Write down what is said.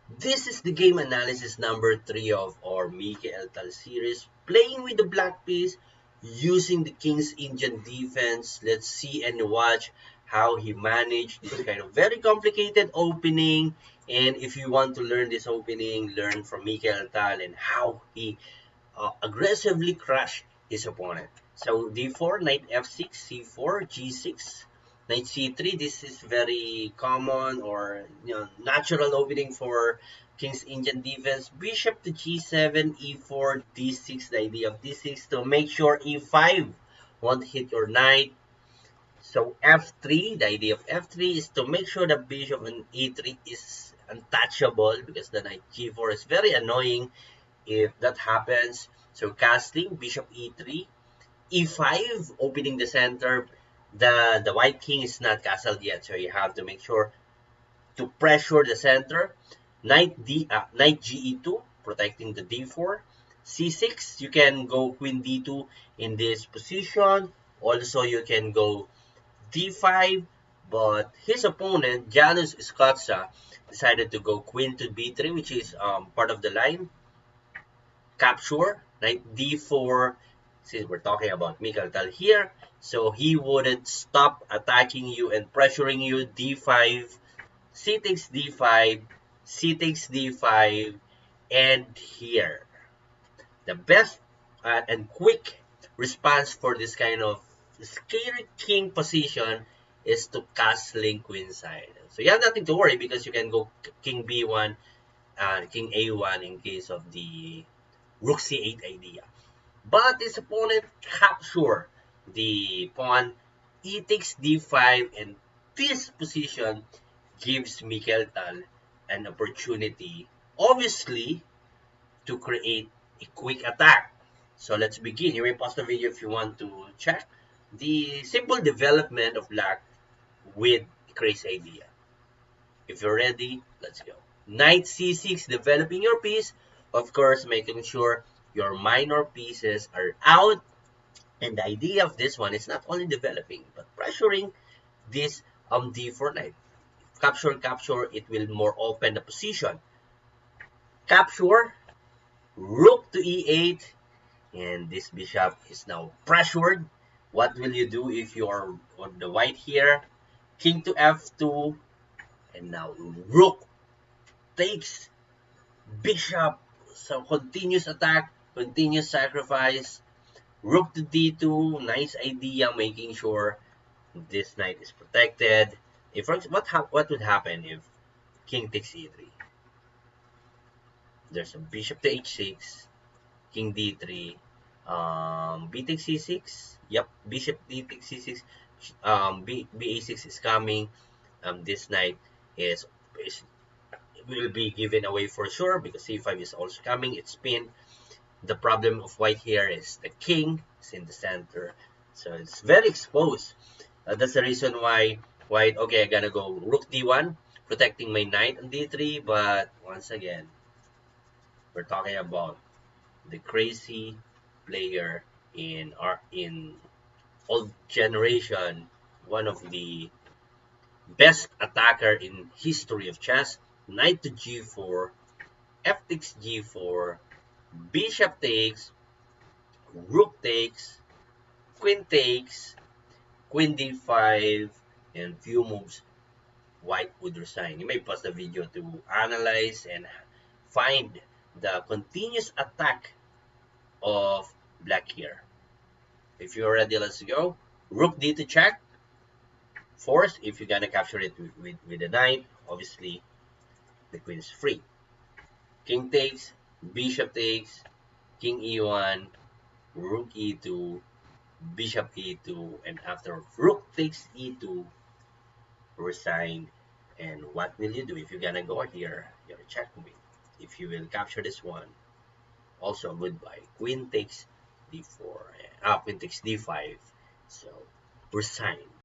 This is the game analysis number 3 of our Mikhail Tal series, playing with the black piece using the King's Indian defense. Let's see and watch how he managed this kind of very complicated opening. And if you want to learn this opening, learn from Mikhail Tal and how he aggressively crushed his opponent. So d4, knight f6, c4, g6, knight c3. This is very common or natural opening for King's Indian defense. Bishop to g7, e4, d6. The idea of d6 to make sure e5 won't hit your knight. So f3, the idea of f3 is to make sure the bishop on e3 is untouchable because the knight g4 is very annoying if that happens. So castling bishop e3, e5, opening the center. The white king is not castled yet, so you have to make sure to pressure the center. Knight ge2, protecting the d4. c6, you can go queen d2 in this position. Also, you can go d5, but his opponent, Janus Scotta, decided to go queen to b3, which is part of the line. Capture, knight d4, since we're talking about Mikhail Tal here, so he wouldn't stop attacking you and pressuring you. d5, c takes d5, c takes d5, and here. The best and quick response for this kind of scary king position is to castling queenside. So you have nothing to worry because you can go king b1 and king a1 in case of the rook c8 idea. But his opponent captured the pawn, e takes d5, and this position gives Mikhail Tal an opportunity, obviously, to create a quick attack. So let's begin. You may pause the video if you want to check the simple development of black with crazy idea. If you're ready, let's go. Knight c6, developing your piece. Of course, making sure your minor pieces are out. And the idea of this one is not only developing, but pressuring this d4 knight. Capture, capture, it will more open the position. Capture, rook to e8, and this bishop is now pressured. What will you do if you are on the white here? King to f2, and now rook takes bishop. So continuous attack, continuous sacrifice. Rook to d2, nice idea, making sure this knight is protected. If what would happen if king takes e3? There's a bishop to h6, king d3, b takes c6. Yep, bishop d takes c6. ba6 is coming. This knight is will be given away for sure because c5 is also coming. It's pinned. The problem of white here is the king is in the center, so it's very exposed. That's the reason why white, okay, I'm gonna go rook d1, protecting my knight on d3, but once again, we're talking about the crazy player in old generation, one of the best attacker in history of chess. Knight to g4, f takes g4, bishop takes, rook takes, queen takes, queen d5, and few moves white would resign. You may pause the video to analyze and find the continuous attack of black here. If you're ready, let's go. Rook d to check. Force, if you're gonna capture it with the knight, obviously the queen is free. King takes, bishop takes, king e1, rook e2, bishop e2, and after rook takes e2, resign. And what will you do if you're gonna go here? You're checkmate. If you will capture this one, also goodbye. Queen takes d4, queen takes d5. So resign.